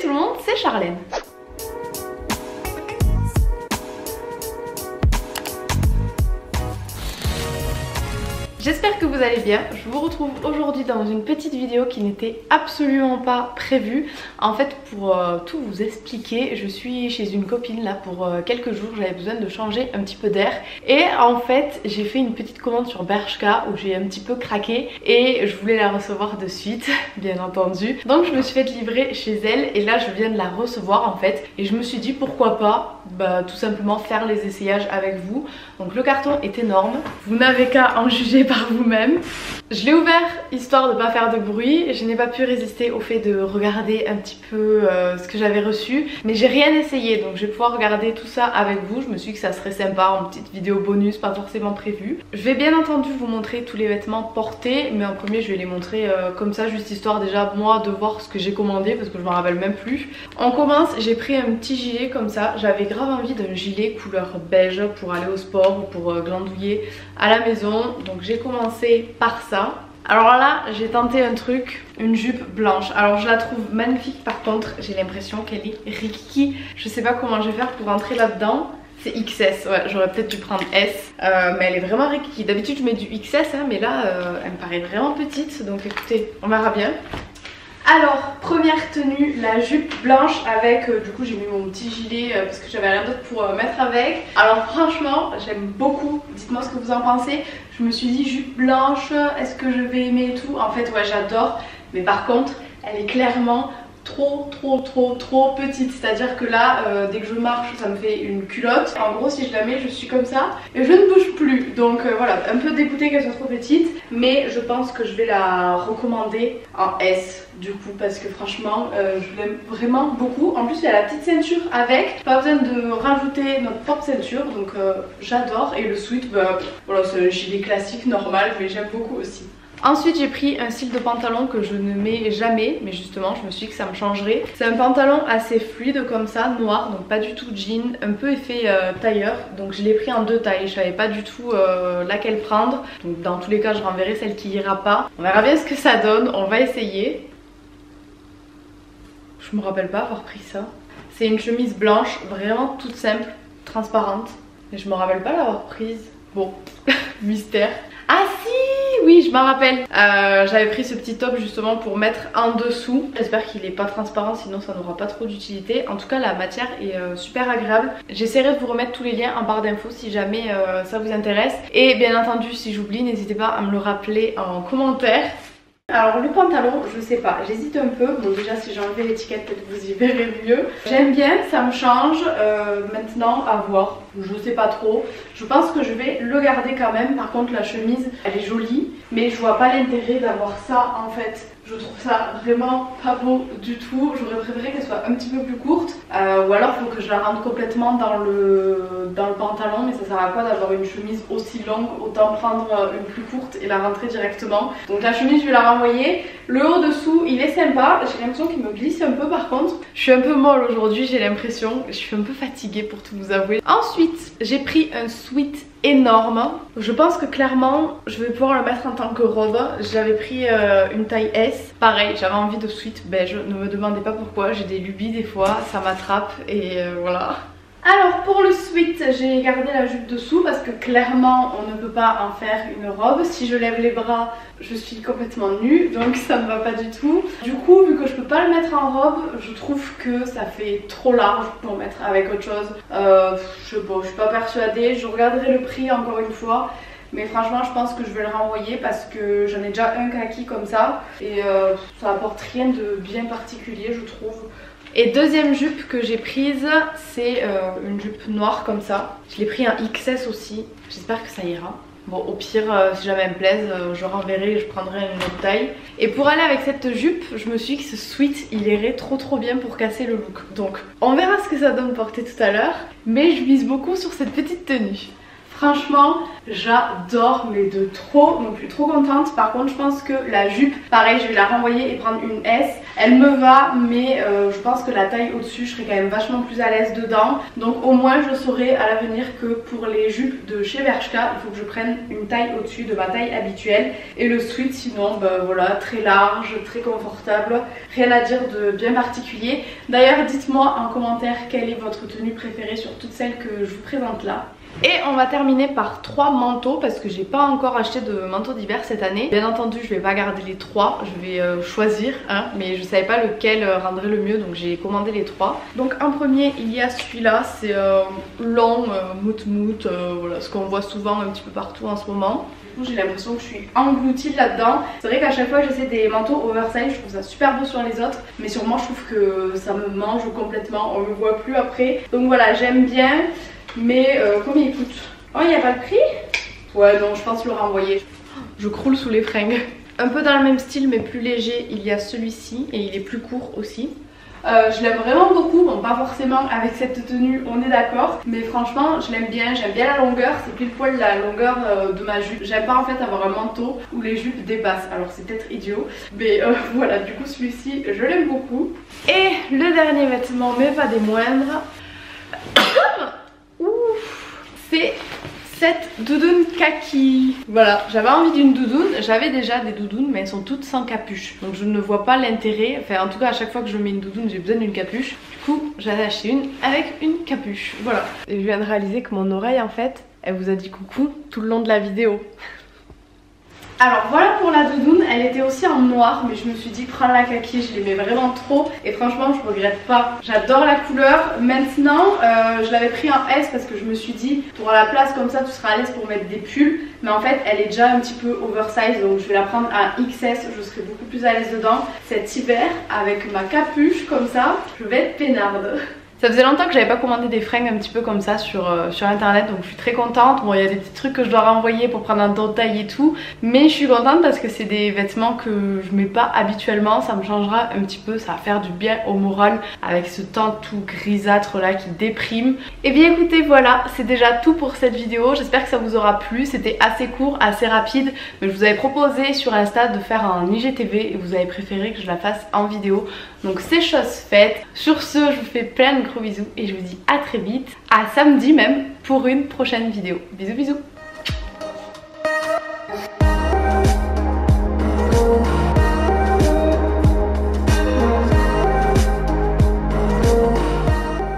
tout le monde, c'est Charlène. J'espère que vous allez bien. Je vous retrouve aujourd'hui dans une petite vidéo qui n'était absolument pas prévue. En fait, pour tout vous expliquer, je suis chez une copine là pour quelques jours. J'avais besoin de changer un petit peu d'air. Et en fait, j'ai fait une petite commande sur Bershka où j'ai un petit peu craqué. Et je voulais la recevoir de suite, bien entendu. Donc je me suis fait livrer chez elle. Et là, je viens de la recevoir en fait. Et je me suis dit pourquoi pas, tout simplement faire les essayages avec vous. Donc le carton est énorme. Vous n'avez qu'à en juger par vous-même. Je l'ai ouvert histoire de ne pas faire de bruit. Je n'ai pas pu résister au fait de regarder un petit peu ce que j'avais reçu, mais j'ai rien essayé, donc je vais pouvoir regarder tout ça avec vous. Je me suis dit que ça serait sympa en petite vidéo bonus, pas forcément prévue. Je vais bien entendu vous montrer tous les vêtements portés, mais en premier je vais les montrer comme ça, juste histoire déjà moi de voir ce que j'ai commandé parce que je m'en rappelle même plus. On commence, j'ai pris un petit gilet comme ça. J'avais grave envie d'un gilet couleur beige pour aller au sport ou pour glandouiller à la maison, donc j'ai commencé par ça. Alors là, j'ai tenté un truc, une jupe blanche. Alors je la trouve magnifique, par contre j'ai l'impression qu'elle est rikiki. Je sais pas comment je vais faire pour rentrer là-dedans. C'est XS, ouais, j'aurais peut-être dû prendre S, mais elle est vraiment rikiki. D'habitude je mets du XS, hein, mais là elle me paraît vraiment petite, donc écoutez, on verra bien. Alors, première tenue, la jupe blanche avec, du coup j'ai mis mon petit gilet parce que j'avais rien d'autre pour mettre avec. Alors franchement, j'aime beaucoup, dites-moi ce que vous en pensez. Je me suis dit jupe blanche, est-ce que je vais aimer et tout? En fait ouais, j'adore, mais par contre, elle est clairement trop petite, c'est à dire que là dès que je marche ça me fait une culotte. En gros si je la mets je suis comme ça et je ne bouge plus, donc voilà, un peu dégoûtée qu'elle soit trop petite, mais je pense que je vais la recommander en S du coup parce que franchement je l'aime vraiment beaucoup. En plus il y a la petite ceinture avec, pas besoin de rajouter notre propre ceinture, donc j'adore. Et le sweat, voilà, c'est un gilet classique normal, mais j'aime beaucoup aussi. Ensuite j'ai pris un style de pantalon que je ne mets jamais, mais justement je me suis dit que ça me changerait. C'est un pantalon assez fluide comme ça, noir, donc pas du tout jean, un peu effet tailleur. Donc je l'ai pris en deux tailles, je savais pas du tout laquelle prendre. Donc dans tous les cas je renverrai celle qui ira pas. On verra bien ce que ça donne, on va essayer. Je me rappelle pas avoir pris ça. C'est une chemise blanche, vraiment toute simple, transparente. Mais je me rappelle pas l'avoir prise. Bon, mystère. Ah si, oui je m'en rappelle, j'avais pris ce petit top justement pour mettre en dessous. J'espère qu'il est pas transparent, sinon ça n'aura pas trop d'utilité. En tout cas la matière est super agréable. J'essaierai de vous remettre tous les liens en barre d'infos si jamais ça vous intéresse. Et bien entendu si j'oublie, n'hésitez pas à me le rappeler en commentaire. Alors le pantalon, je sais pas, j'hésite un peu. Bon déjà si j'ai enlevé l'étiquette peut-être vous y verrez mieux. J'aime bien, ça me change. Maintenant à voir, je sais pas trop. Je pense que je vais le garder quand même. Par contre la chemise elle est jolie, mais je vois pas l'intérêt d'avoir ça en fait. Je trouve ça vraiment pas beau du tout. J'aurais préféré qu'elle soit un petit peu plus courte. Ou alors il faut que je la rentre complètement dans le pantalon. Mais ça sert à quoi d'avoir une chemise aussi longue? Autant prendre une plus courte et la rentrer directement. Donc la chemise je vais la renvoyer. Le haut dessous il est sympa. J'ai l'impression qu'il me glisse un peu par contre. Je suis un peu molle aujourd'hui, j'ai l'impression. Je suis un peu fatiguée pour tout vous avouer. Ensuite j'ai pris un sweat énorme. Je pense que clairement je vais pouvoir le mettre en tant que robe. J'avais pris une taille S. Pareil, j'avais envie de sweat beige, ne me demandez pas pourquoi, j'ai des lubies des fois, ça m'attrape et voilà. Alors pour le sweat, j'ai gardé la jupe dessous parce que clairement on ne peut pas en faire une robe. Si je lève les bras, je suis complètement nue, donc ça ne va pas du tout. Du coup, vu que je peux pas le mettre en robe, je trouve que ça fait trop large pour mettre avec autre chose. Je suis pas persuadée, je regarderai le prix encore une fois. Mais franchement je pense que je vais le renvoyer parce que j'en ai déjà un kaki comme ça. Et ça apporte rien de bien particulier je trouve. Et deuxième jupe que j'ai prise, c'est une jupe noire comme ça. Je l'ai pris en XS aussi, j'espère que ça ira. Bon au pire si jamais elle me plaise je renverrai et je prendrai une autre taille. Et pour aller avec cette jupe je me suis dit que ce sweat il irait trop bien pour casser le look. Donc on verra ce que ça donne porter tout à l'heure. Mais je mise beaucoup sur cette petite tenue. Franchement j'adore, mais de trop, donc je suis trop contente. Par contre je pense que la jupe, pareil je vais la renvoyer et prendre une S. Elle me va, mais je pense que la taille au-dessus, je serais quand même vachement plus à l'aise dedans. Donc au moins je saurai à l'avenir que pour les jupes de chez Bershka, il faut que je prenne une taille au-dessus de ma taille habituelle. Et le sweat sinon, voilà, très large, très confortable, rien à dire de bien particulier. D'ailleurs dites-moi en commentaire quelle est votre tenue préférée sur toutes celles que je vous présente là. Et on va terminer par 3 manteaux parce que j'ai pas encore acheté de manteau d'hiver cette année. Bien entendu je vais pas garder les 3, je vais choisir hein, mais je savais pas lequel rendrait le mieux donc j'ai commandé les 3. Donc en premier il y a celui-là, c'est long, mout-mout, voilà ce qu'on voit souvent un petit peu partout en ce moment. J'ai l'impression que je suis engloutie là-dedans. C'est vrai qu'à chaque fois j'essaie des manteaux oversize, je trouve ça super beau sur les autres, mais sur moi je trouve que ça me mange complètement, on me voit plus après. Donc voilà, j'aime bien, mais combien il coûte? Oh, il n'y a pas le prix? Ouais non, je pense le renvoyer. Je croule sous les fringues. Un peu dans le même style mais plus léger, il y a celui-ci et il est plus court aussi. Je l'aime vraiment beaucoup, bon pas forcément avec cette tenue on est d'accord, mais franchement je l'aime bien, j'aime bien la longueur, c'est pile poil la longueur de ma jupe. J'aime pas en fait avoir un manteau où les jupes dépassent, alors c'est peut-être idiot, mais voilà, du coup celui-ci je l'aime beaucoup. Et le dernier vêtement mais pas des moindres, c'est cette doudoune kaki. Voilà, j'avais envie d'une doudoune, j'avais déjà des doudounes mais elles sont toutes sans capuche. Donc je ne vois pas l'intérêt, enfin en tout cas à chaque fois que je mets une doudoune j'ai besoin d'une capuche. Du coup j'en ai acheté une avec une capuche, voilà. Et je viens de réaliser que mon oreille en fait, elle vous a dit coucou tout le long de la vidéo. Alors voilà pour la doudoune, elle était aussi en noir mais je me suis dit prends la kaki, je l'aimais vraiment trop et franchement je regrette pas. J'adore la couleur. Maintenant je l'avais pris en S parce que je me suis dit pour la place comme ça tu seras à l'aise pour mettre des pulls, mais en fait elle est déjà un petit peu oversize donc je vais la prendre à XS, je serai beaucoup plus à l'aise dedans. Cet hiver avec ma capuche comme ça, je vais être peinarde. Ça faisait longtemps que j'avais pas commandé des fringues un petit peu comme ça sur internet, donc je suis très contente. Bon, il y a des petits trucs que je dois renvoyer pour prendre un temps de taille et tout, mais je suis contente parce que c'est des vêtements que je mets pas habituellement. Ça me changera un petit peu, ça va faire du bien au moral avec ce temps tout grisâtre là qui déprime. Et bien écoutez, voilà, c'est déjà tout pour cette vidéo. J'espère que ça vous aura plu. C'était assez court, assez rapide, mais je vous avais proposé sur Insta de faire un IGTV et vous avez préféré que je la fasse en vidéo. Donc c'est chose faite. Sur ce, je vous fais plein de gros bisous et je vous dis à très vite, à samedi même pour une prochaine vidéo. Bisous bisous.